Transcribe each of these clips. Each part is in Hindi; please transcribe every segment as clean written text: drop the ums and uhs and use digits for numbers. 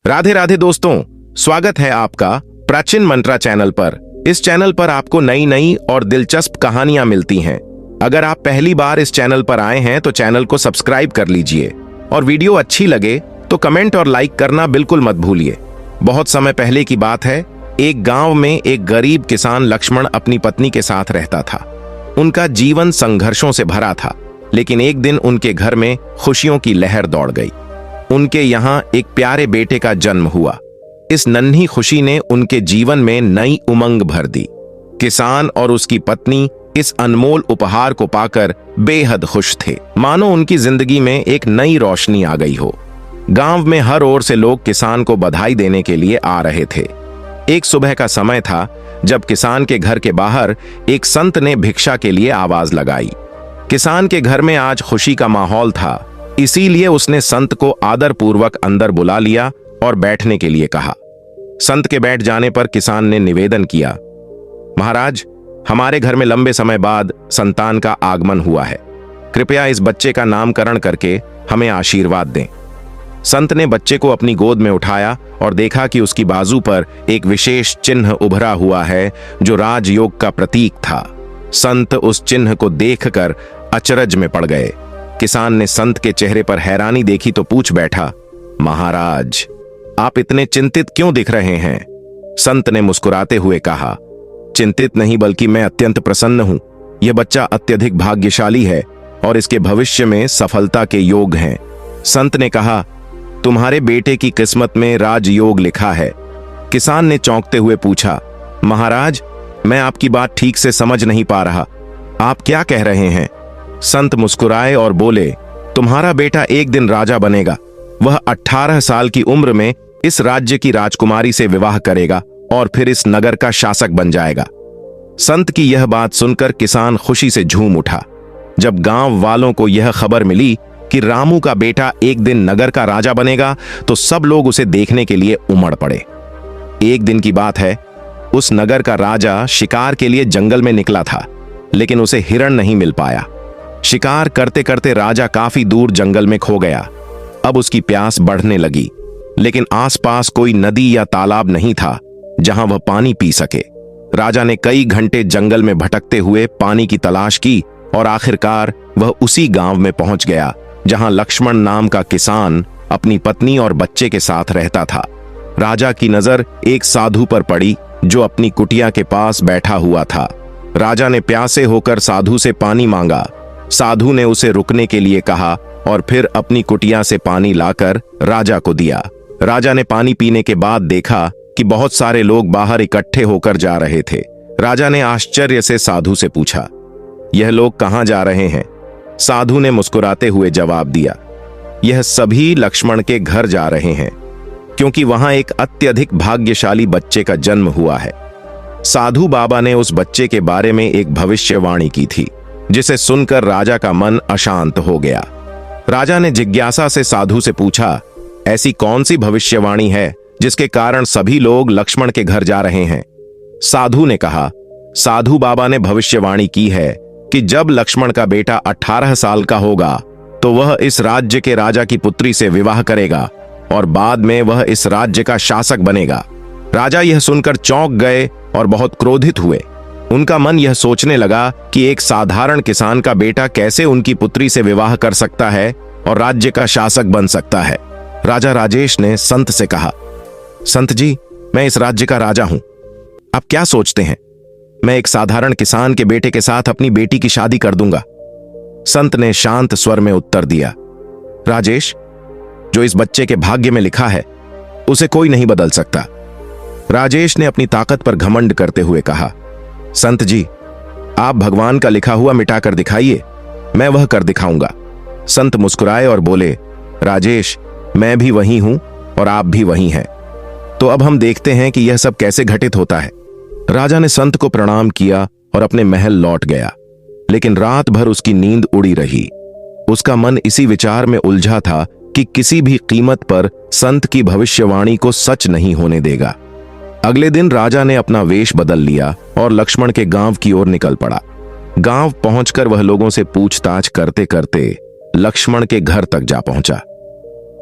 राधे राधे दोस्तों, स्वागत है आपका प्राचीन मंत्रा चैनल पर। इस चैनल पर आपको नई नई और दिलचस्प कहानियां मिलती हैं। अगर आप पहली बार इस चैनल पर आए हैं तो चैनल को सब्सक्राइब कर लीजिए और वीडियो अच्छी लगे तो कमेंट और लाइक करना बिल्कुल मत भूलिए। बहुत समय पहले की बात है, एक गांव में एक गरीब किसान लक्ष्मण अपनी पत्नी के साथ रहता था। उनका जीवन संघर्षों से भरा था, लेकिन एक दिन उनके घर में खुशियों की लहर दौड़ गई। उनके यहाँ एक प्यारे बेटे का जन्म हुआ। इस नन्ही खुशी ने उनके जीवन में नई उमंग भर दी। किसान और उसकी पत्नी इस अनमोल उपहार को पाकर बेहद खुश थे, मानो उनकी जिंदगी में एक नई रोशनी आ गई हो। गांव में हर ओर से लोग किसान को बधाई देने के लिए आ रहे थे। एक सुबह का समय था जब किसान के घर के बाहर एक संत ने भिक्षा के लिए आवाज लगाई। किसान के घर में आज खुशी का माहौल था, इसीलिए उसने संत को आदरपूर्वक अंदर बुला लिया और बैठने के लिए कहा। संत के बैठ जाने पर किसान ने निवेदन किया, महाराज, हमारे घर में लंबे समय बाद संतान का आगमन हुआ है। कृपया इस बच्चे का नामकरण करके हमें आशीर्वाद दें। संत ने बच्चे को अपनी गोद में उठाया और देखा कि उसकी बाजू पर एक विशेष चिन्ह उभरा हुआ है जो राजयोग का प्रतीक था। संत उस चिन्ह को देखकर अचरज में पड़ गए। किसान ने संत के चेहरे पर हैरानी देखी तो पूछ बैठा, महाराज, आप इतने चिंतित क्यों दिख रहे हैं? संत ने मुस्कुराते हुए कहा, चिंतित नहीं बल्कि मैं अत्यंत प्रसन्न हूं। यह बच्चा अत्यधिक भाग्यशाली है और इसके भविष्य में सफलता के योग हैं। संत ने कहा, तुम्हारे बेटे की किस्मत में राजयोग लिखा है। किसान ने चौंकते हुए पूछा, महाराज, मैं आपकी बात ठीक से समझ नहीं पा रहा। आप क्या कह रहे हैं? संत मुस्कुराए और बोले, तुम्हारा बेटा एक दिन राजा बनेगा। वह 18 साल की उम्र में इस राज्य की राजकुमारी से विवाह करेगा और फिर इस नगर का शासक बन जाएगा। संत की यह बात सुनकर किसान खुशी से झूम उठा। जब गांव वालों को यह खबर मिली कि रामू का बेटा एक दिन नगर का राजा बनेगा तो सब लोग उसे देखने के लिए उमड़ पड़े। एक दिन की बात है, उस नगर का राजा शिकार के लिए जंगल में निकला था, लेकिन उसे हिरण नहीं मिल पाया। शिकार करते करते राजा काफी दूर जंगल में खो गया। अब उसकी प्यास बढ़ने लगी, लेकिन आसपास कोई नदी या तालाब नहीं था जहां वह पानी पी सके। राजा ने कई घंटे जंगल में भटकते हुए पानी की तलाश की और आखिरकार वह उसी गांव में पहुंच गया जहां लक्ष्मण नाम का किसान अपनी पत्नी और बच्चे के साथ रहता था। राजा की नजर एक साधु पर पड़ी जो अपनी कुटिया के पास बैठा हुआ था। राजा ने प्यासे होकर साधु से पानी मांगा। साधु ने उसे रुकने के लिए कहा और फिर अपनी कुटिया से पानी लाकर राजा को दिया। राजा ने पानी पीने के बाद देखा कि बहुत सारे लोग बाहर इकट्ठे होकर जा रहे थे। राजा ने आश्चर्य से साधु से पूछा, यह लोग कहां जा रहे हैं? साधु ने मुस्कुराते हुए जवाब दिया, यह सभी लक्ष्मण के घर जा रहे हैं, क्योंकि वहां एक अत्यधिक भाग्यशाली बच्चे का जन्म हुआ है। साधु बाबा ने उस बच्चे के बारे में एक भविष्यवाणी की थी, जिसे सुनकर राजा का मन अशांत हो गया। राजा ने जिज्ञासा से साधु से पूछा, ऐसी कौन सी भविष्यवाणी है जिसके कारण सभी लोग लक्ष्मण के घर जा रहे हैं? साधु ने कहा, साधु बाबा ने भविष्यवाणी की है कि जब लक्ष्मण का बेटा 18 साल का होगा तो वह इस राज्य के राजा की पुत्री से विवाह करेगा और बाद में वह इस राज्य का शासक बनेगा। राजा यह सुनकर चौंक गए और बहुत क्रोधित हुए। उनका मन यह सोचने लगा कि एक साधारण किसान का बेटा कैसे उनकी पुत्री से विवाह कर सकता है और राज्य का शासक बन सकता है। राजा राजेश ने संत से कहा, संत जी, मैं इस राज्य का राजा हूं। आप क्या सोचते हैं? मैं एक साधारण किसान के बेटे के साथ अपनी बेटी की शादी कर दूंगा। संत ने शांत स्वर में उत्तर दिया, राजेश, जो इस बच्चे के भाग्य में लिखा है उसे कोई नहीं बदल सकता। राजेश ने अपनी ताकत पर घमंड करते हुए कहा, संत जी, आप भगवान का लिखा हुआ मिटाकर दिखाइए, मैं वह कर दिखाऊंगा। संत मुस्कुराए और बोले, राजेश, मैं भी वही हूं और आप भी वही हैं। तो अब हम देखते हैं कि यह सब कैसे घटित होता है। राजा ने संत को प्रणाम किया और अपने महल लौट गया, लेकिन रात भर उसकी नींद उड़ी रही। उसका मन इसी विचार में उलझा था कि किसी भी कीमत पर संत की भविष्यवाणी को सच नहीं होने देगा। अगले दिन राजा ने अपना वेश बदल लिया और लक्ष्मण के गांव की ओर निकल पड़ा। गांव पहुंचकर वह लोगों से पूछताछ करते करते लक्ष्मण के घर तक जा पहुंचा।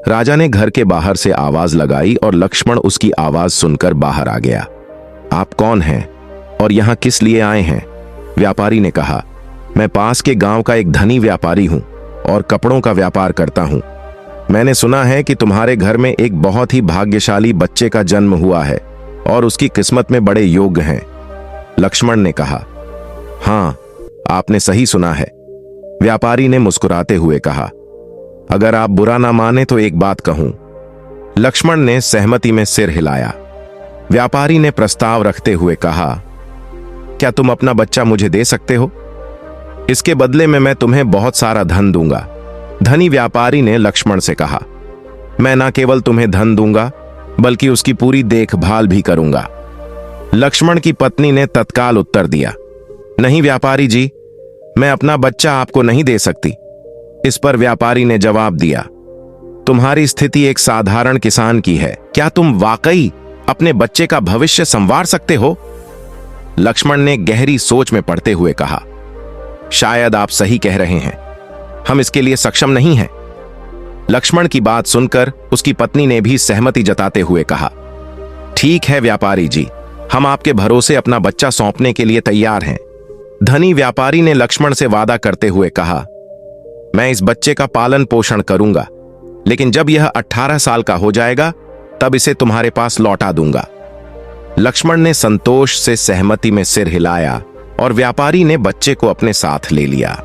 राजा ने घर के बाहर से आवाज लगाई और लक्ष्मण उसकी आवाज सुनकर बाहर आ गया। आप कौन हैं और यहां किस लिए आए हैं? व्यापारी ने कहा, मैं पास के गांव का एक धनी व्यापारी हूं और कपड़ों का व्यापार करता हूं। मैंने सुना है कि तुम्हारे घर में एक बहुत ही भाग्यशाली बच्चे का जन्म हुआ है और उसकी किस्मत में बड़े योग्य हैं। लक्ष्मण ने कहा, हां, आपने सही सुना है। व्यापारी ने मुस्कुराते हुए कहा, अगर आप बुरा ना माने तो एक बात कहूं। लक्ष्मण ने सहमति में सिर हिलाया। व्यापारी ने प्रस्ताव रखते हुए कहा, क्या तुम अपना बच्चा मुझे दे सकते हो? इसके बदले में मैं तुम्हें बहुत सारा धन दूंगा। धनी व्यापारी ने लक्ष्मण से कहा, मैं न केवल तुम्हें धन दूंगा बल्कि उसकी पूरी देखभाल भी करूंगा। लक्ष्मण की पत्नी ने तत्काल उत्तर दिया, नहीं व्यापारी जी, मैं अपना बच्चा आपको नहीं दे सकती। इस पर व्यापारी ने जवाब दिया, तुम्हारी स्थिति एक साधारण किसान की है, क्या तुम वाकई अपने बच्चे का भविष्य संवार सकते हो? लक्ष्मण ने गहरी सोच में पड़ते हुए कहा, शायद आप सही कह रहे हैं, हम इसके लिए सक्षम नहीं हैं। लक्ष्मण की बात सुनकर उसकी पत्नी ने भी सहमति जताते हुए कहा, ठीक है व्यापारी जी, हम आपके भरोसे अपना बच्चा सौंपने के लिए तैयार हैं। धनी व्यापारी ने लक्ष्मण से वादा करते हुए कहा, मैं इस बच्चे का पालन पोषण करूंगा, लेकिन जब यह 18 साल का हो जाएगा तब इसे तुम्हारे पास लौटा दूंगा। लक्ष्मण ने संतोष से सहमति में सिर हिलाया और व्यापारी ने बच्चे को अपने साथ ले लिया।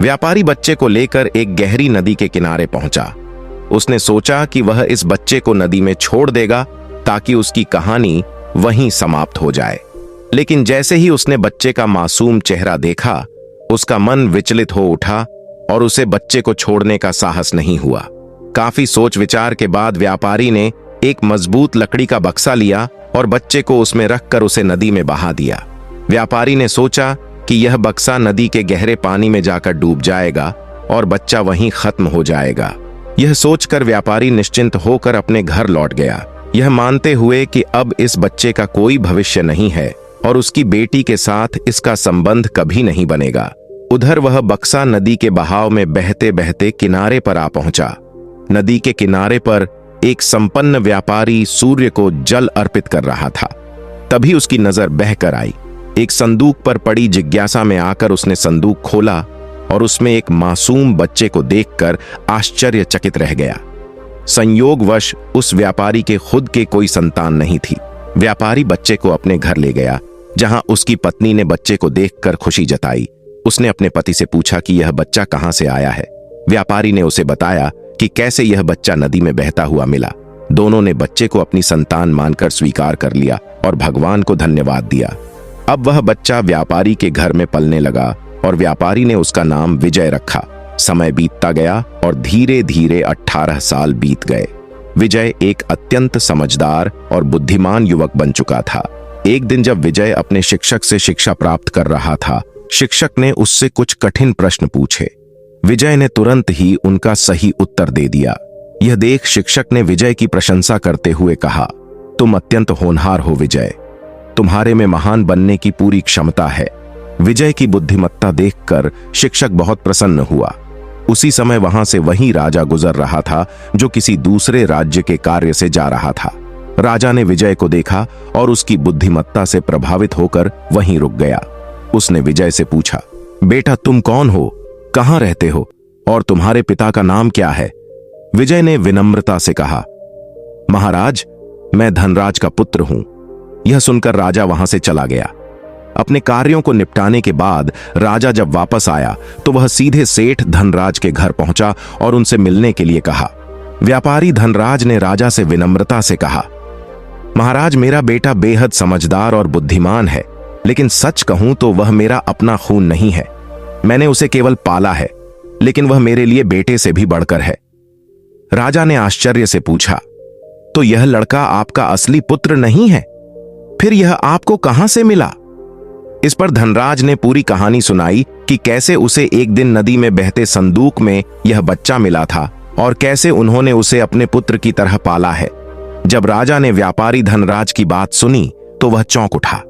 व्यापारी बच्चे को लेकर एक गहरी नदी के किनारे पहुंचा। उसने सोचा कि वह इस बच्चे को नदी में छोड़ देगा ताकि उसकी कहानी वहीं समाप्त हो जाए, लेकिन जैसे ही उसने बच्चे का मासूम चेहरा देखा, उसका मन विचलित हो उठा और उसे बच्चे को छोड़ने का साहस नहीं हुआ। काफी सोच विचार के बाद व्यापारी ने एक मजबूत लकड़ी का बक्सा लिया और बच्चे को उसमें रखकर उसे नदी में बहा दिया। व्यापारी ने सोचा कि यह बक्सा नदी के गहरे पानी में जाकर डूब जाएगा और बच्चा वहीं खत्म हो जाएगा। यह सोचकर व्यापारी निश्चिंत होकर अपने घर लौट गया, यह मानते हुए कि अब इस बच्चे का कोई भविष्य नहीं है और उसकी बेटी के साथ इसका संबंध कभी नहीं बनेगा। उधर वह बक्सा नदी के बहाव में बहते बहते किनारे पर आ पहुंचा। नदी के किनारे पर एक संपन्न व्यापारी सूर्य को जल अर्पित कर रहा था। तभी उसकी नजर बहकर आई। एक संदूक पर पड़ी जिज्ञासा में आकर उसने संदूक खोला और उसमें एक मासूम बच्चे को देखकर आश्चर्यचकित रह गया। संयोगवश उस व्यापारी के खुद के कोई संतान नहीं थी। व्यापारी बच्चे को अपने घर ले गया, जहां उसकी पत्नी ने बच्चे को देखकर खुशी जताई। उसने अपने पति से पूछा कि यह बच्चा कहां से आया है। व्यापारी ने उसे बताया कि कैसे यह बच्चा नदी में बहता हुआ मिला। दोनों ने बच्चे को अपनी संतान मानकर स्वीकार कर लिया और भगवान को धन्यवाद दिया। अब वह बच्चा व्यापारी के घर में पलने लगा और व्यापारी ने उसका नाम विजय रखा। समय बीतता गया और धीरे धीरे 18 साल बीत गए। विजय एक अत्यंत समझदार और बुद्धिमान युवक बन चुका था। एक दिन जब विजय अपने शिक्षक से शिक्षा प्राप्त कर रहा था, शिक्षक ने उससे कुछ कठिन प्रश्न पूछे। विजय ने तुरंत ही उनका सही उत्तर दे दिया। यह देख शिक्षक ने विजय की प्रशंसा करते हुए कहा, तुम अत्यंत होनहार हो विजय, तुम्हारे में महान बनने की पूरी क्षमता है। विजय की बुद्धिमत्ता देखकर शिक्षक बहुत प्रसन्न हुआ। उसी समय वहां से वही राजा गुजर रहा था जो किसी दूसरे राज्य के कार्य से जा रहा था। राजा ने विजय को देखा और उसकी बुद्धिमत्ता से प्रभावित होकर वहीं रुक गया। उसने विजय से पूछा, बेटा तुम कौन हो, कहां रहते हो और तुम्हारे पिता का नाम क्या है? विजय ने विनम्रता से कहा, महाराज मैं धनराज का पुत्र हूं। यह सुनकर राजा वहां से चला गया। अपने कार्यों को निपटाने के बाद राजा जब वापस आया तो वह सीधे सेठ धनराज के घर पहुंचा और उनसे मिलने के लिए कहा। व्यापारी धनराज ने राजा से विनम्रता से कहा, महाराज मेरा बेटा बेहद समझदार और बुद्धिमान है, लेकिन सच कहूं तो वह मेरा अपना खून नहीं है। मैंने उसे केवल पाला है, लेकिन वह मेरे लिए बेटे से भी बढ़कर है। राजा ने आश्चर्य से पूछा, तो यह लड़का आपका असली पुत्र नहीं है? फिर यह आपको कहां से मिला? इस पर धनराज ने पूरी कहानी सुनाई कि कैसे उसे एक दिन नदी में बहते संदूक में यह बच्चा मिला था और कैसे उन्होंने उसे अपने पुत्र की तरह पाला है। जब राजा ने व्यापारी धनराज की बात सुनी तो वह चौंक उठा।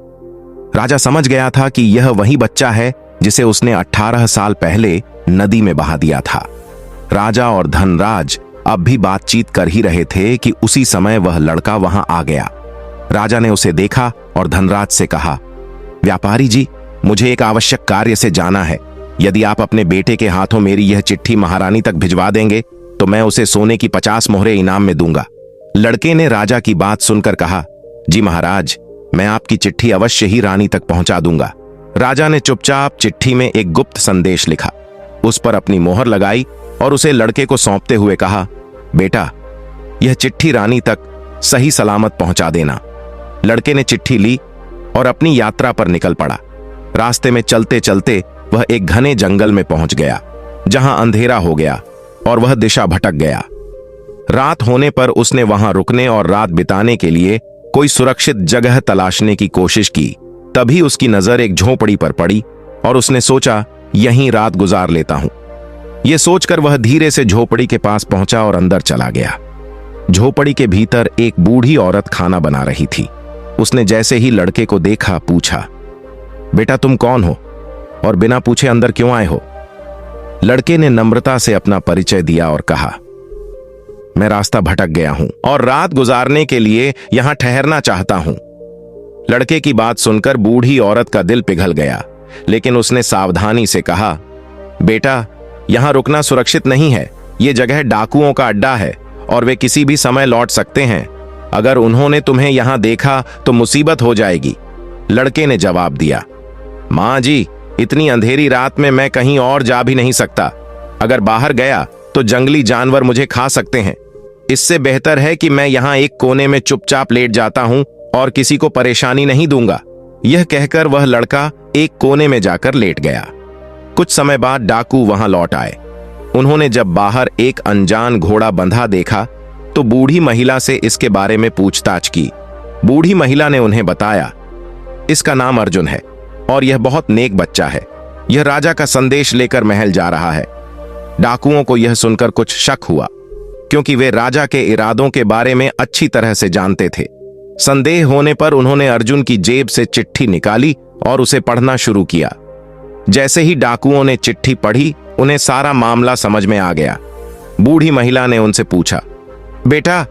राजा समझ गया था कि यह वही बच्चा है जिसे उसने 18 साल पहले नदी में बहा दिया था। राजा और धनराज अब भी बातचीत कर ही रहे थे कि उसी समय वह लड़का वहां आ गया। राजा ने उसे देखा और धनराज से कहा, व्यापारी जी, मुझे एक आवश्यक कार्य से जाना है। यदि आप अपने बेटे के हाथों मेरी यह चिट्ठी महारानी तक भिजवा देंगे तो मैं उसे सोने की 50 मोहरें इनाम में दूंगा। लड़के ने राजा की बात सुनकर कहा, जी महाराज, मैं आपकी चिट्ठी अवश्य ही रानी तक पहुंचा दूंगा। राजा ने चुपचाप चिट्ठी में एक गुप्त संदेश लिखा, उस पर अपनी मोहर लगाई और उसे लड़के को सौंपते हुए कहा, बेटा, यह चिट्ठी रानी तक सही सलामत पहुंचा देना। लड़के ने चिट्ठी ली और अपनी यात्रा पर निकल पड़ा। रास्ते में चलते चलते वह एक घने जंगल में पहुंच गया, जहां अंधेरा हो गया और वह दिशा भटक गया। रात होने पर उसने वहां रुकने और रात बिताने के लिए कोई सुरक्षित जगह तलाशने की कोशिश की। तभी उसकी नजर एक झोपड़ी पर पड़ी और उसने सोचा, यहीं रात गुजार लेता हूं। यह सोचकर वह धीरे से झोपड़ी के पास पहुंचा और अंदर चला गया। झोपड़ी के भीतर एक बूढ़ी औरत खाना बना रही थी। उसने जैसे ही लड़के को देखा, पूछा, बेटा, तुम कौन हो और बिना पूछे अंदर क्यों आए हो? लड़के ने नम्रता से अपना परिचय दिया और कहा, मैं रास्ता भटक गया हूं और रात गुजारने के लिए यहां ठहरना चाहता हूं। लड़के की बात सुनकर बूढ़ी औरत का दिल पिघल गया, लेकिन उसने सावधानी से कहा, बेटा, यहां रुकना सुरक्षित नहीं है। यह जगह डाकुओं का अड्डा है और वे किसी भी समय लौट सकते हैं। अगर उन्होंने तुम्हें यहां देखा तो मुसीबत हो जाएगी। लड़के ने जवाब दिया, मां जी, इतनी अंधेरी रात में मैं कहीं और जा भी नहीं सकता। अगर बाहर गया तो जंगली जानवर मुझे खा सकते हैं। इससे बेहतर है कि मैं यहां एक कोने में चुपचाप लेट जाता हूं और किसी को परेशानी नहीं दूंगा। यह कहकर वह लड़का एक कोने में जाकर लेट गया। कुछ समय बाद डाकू वहां लौट आए। उन्होंने जब बाहर एक अनजान घोड़ा बंधा देखा तो बूढ़ी महिला से इसके बारे में पूछताछ की। बूढ़ी महिला ने उन्हें बताया, इसका नाम अर्जुन है और यह बहुत नेक बच्चा है। यह राजा का संदेश लेकर महल जा रहा है। डाकुओं को यह सुनकर कुछ शक हुआ, क्योंकि वे राजा के इरादों के बारे में अच्छी तरह से जानते थे। संदेह होने पर उन्होंने अर्जुन की जेब से चिट्ठी निकाली और उसे पढ़ना शुरू किया। जैसे ही डाकुओं ने चिट्ठी पढ़ी, उन्हें सारा मामला समझ में आ गया। बूढ़ी महिला ने उनसे पूछा, बेटा,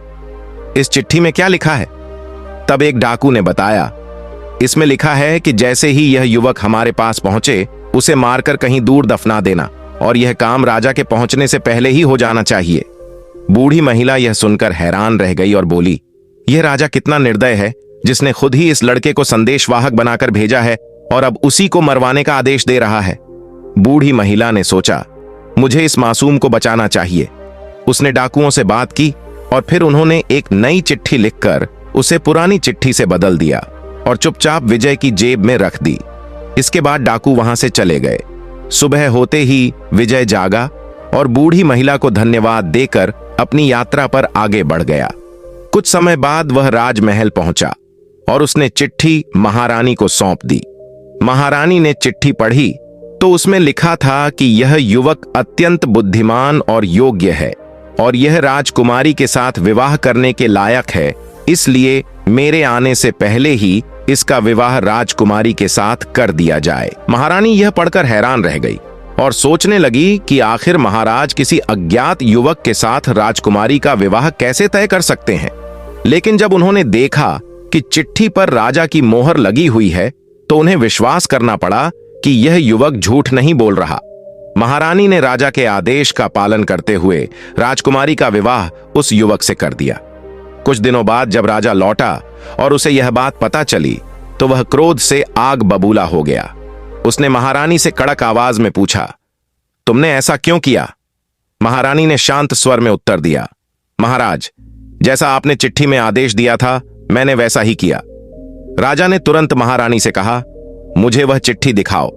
इस चिट्ठी में क्या लिखा है? तब एक डाकू ने बताया, इसमें लिखा है कि जैसे ही यह युवक हमारे पास पहुंचे, उसे मारकर कहीं दूर दफना देना और यह काम राजा के पहुंचने से पहले ही हो जाना चाहिए। बूढ़ी महिला यह सुनकर हैरान रह गई और बोली, यह राजा कितना निर्दय है, जिसने खुद ही इस लड़के को संदेशवाहक बनाकर भेजा है और अब उसी को मरवाने का आदेश दे रहा है। बूढ़ी महिला ने सोचा, मुझे इस मासूम को बचाना चाहिए। उसने डाकुओं से बात की और फिर उन्होंने एक नई चिट्ठी लिखकर उसे पुरानी चिट्ठी से बदल दिया और चुपचाप विजय की जेब में रख दी। इसके बाद डाकू वहां से चले गए। सुबह होते ही विजय जागा और बूढ़ी महिला को धन्यवाद देकर अपनी यात्रा पर आगे बढ़ गया। कुछ समय बाद वह राजमहल पहुंचा और उसने चिट्ठी महारानी को सौंप दी। महारानी ने चिट्ठी पढ़ी तो उसमें लिखा था कि यह युवक अत्यंत बुद्धिमान और योग्य है और यह राजकुमारी के साथ विवाह करने के लायक है, इसलिए मेरे आने से पहले ही इसका विवाह राजकुमारी के साथ कर दिया जाए। महारानी यह पढ़कर हैरान रह गई और सोचने लगी कि आखिर महाराज किसी अज्ञात युवक के साथ राजकुमारी का विवाह कैसे तय कर सकते हैं। लेकिन जब उन्होंने देखा कि चिट्ठी पर राजा की मोहर लगी हुई है तो उन्हें विश्वास करना पड़ा कि यह युवक झूठ नहीं बोल रहा। महारानी ने राजा के आदेश का पालन करते हुए राजकुमारी का विवाह उस युवक से कर दिया। कुछ दिनों बाद जब राजा लौटा और उसे यह बात पता चली तो वह क्रोध से आग बबूला हो गया। उसने महारानी से कड़क आवाज में पूछा, तुमने ऐसा क्यों किया? महारानी ने शांत स्वर में उत्तर दिया, महाराज, जैसा आपने चिट्ठी में आदेश दिया था मैंने वैसा ही किया। राजा ने तुरंत महारानी से कहा, मुझे वह चिट्ठी दिखाओ।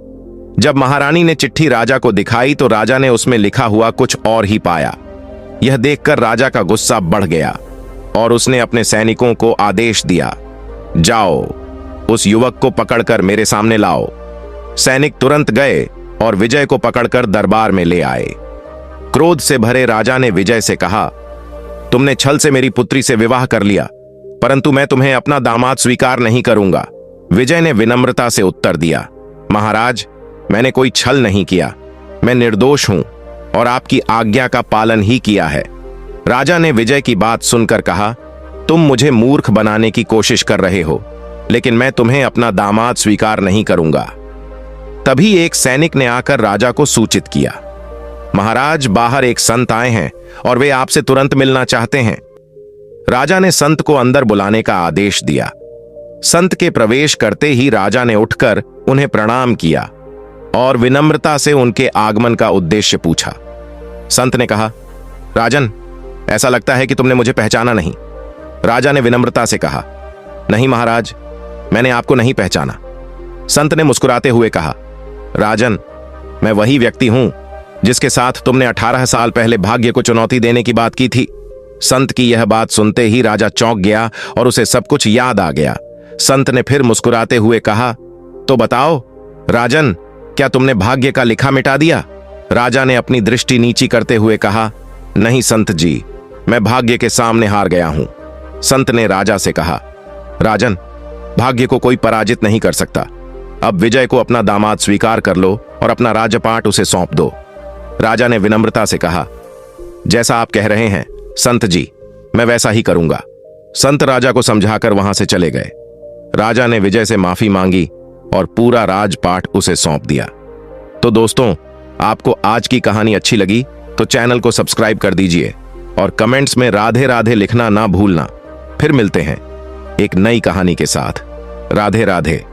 जब महारानी ने चिट्ठी राजा को दिखाई तो राजा ने उसमें लिखा हुआ कुछ और ही पाया। यह देखकर राजा का गुस्सा बढ़ गया और उसने अपने सैनिकों को आदेश दिया, जाओ उस युवक को पकड़कर मेरे सामने लाओ। सैनिक तुरंत गए और विजय को पकड़कर दरबार में ले आए। क्रोध से भरे राजा ने विजय से कहा, तुमने छल से मेरी पुत्री से विवाह कर लिया, परंतु मैं तुम्हें अपना दामाद स्वीकार नहीं करूंगा। विजय ने विनम्रता से उत्तर दिया, महाराज, मैंने कोई छल नहीं किया, मैं निर्दोष हूं और आपकी आज्ञा का पालन ही किया है। राजा ने विजय की बात सुनकर कहा, तुम मुझे मूर्ख बनाने की कोशिश कर रहे हो, लेकिन मैं तुम्हें अपना दामाद स्वीकार नहीं करूंगा। तभी एक सैनिक ने आकर राजा को सूचित किया, महाराज, बाहर एक संत आए हैं और वे आपसे तुरंत मिलना चाहते हैं। राजा ने संत को अंदर बुलाने का आदेश दिया। संत के प्रवेश करते ही राजा ने उठकर उन्हें प्रणाम किया और विनम्रता से उनके आगमन का उद्देश्य पूछा। संत ने कहा, राजन, ऐसा लगता है कि तुमने मुझे पहचाना नहीं। राजा ने विनम्रता से कहा, नहीं महाराज, मैंने आपको नहीं पहचाना। संत ने मुस्कुराते हुए कहा, राजन, मैं वही व्यक्ति हूं जिसके साथ तुमने 18 साल पहले भाग्य को चुनौती देने की बात की थी। संत की यह बात सुनते ही राजा चौंक गया और उसे सब कुछ याद आ गया। संत ने फिर मुस्कुराते हुए कहा, तो बताओ राजन, क्या तुमने भाग्य का लिखा मिटा दिया? राजा ने अपनी दृष्टि नीची करते हुए कहा, नहीं संत जी, मैं भाग्य के सामने हार गया हूं। संत ने राजा से कहा, राजन, भाग्य को कोई पराजित नहीं कर सकता। अब विजय को अपना दामाद स्वीकार कर लो और अपना राज्यपाट उसे सौंप दो। राजा ने विनम्रता से कहा, जैसा आप कह रहे हैं संत जी, मैं वैसा ही करूंगा। संत राजा को समझाकर वहां से चले गए। राजा ने विजय से माफी मांगी और पूरा राजपाट उसे सौंप दिया। तो दोस्तों, आपको आज की कहानी अच्छी लगी तो चैनल को सब्सक्राइब कर दीजिए और कमेंट्स में राधे राधे लिखना ना भूलना। फिर मिलते हैं एक नई कहानी के साथ। राधे राधे।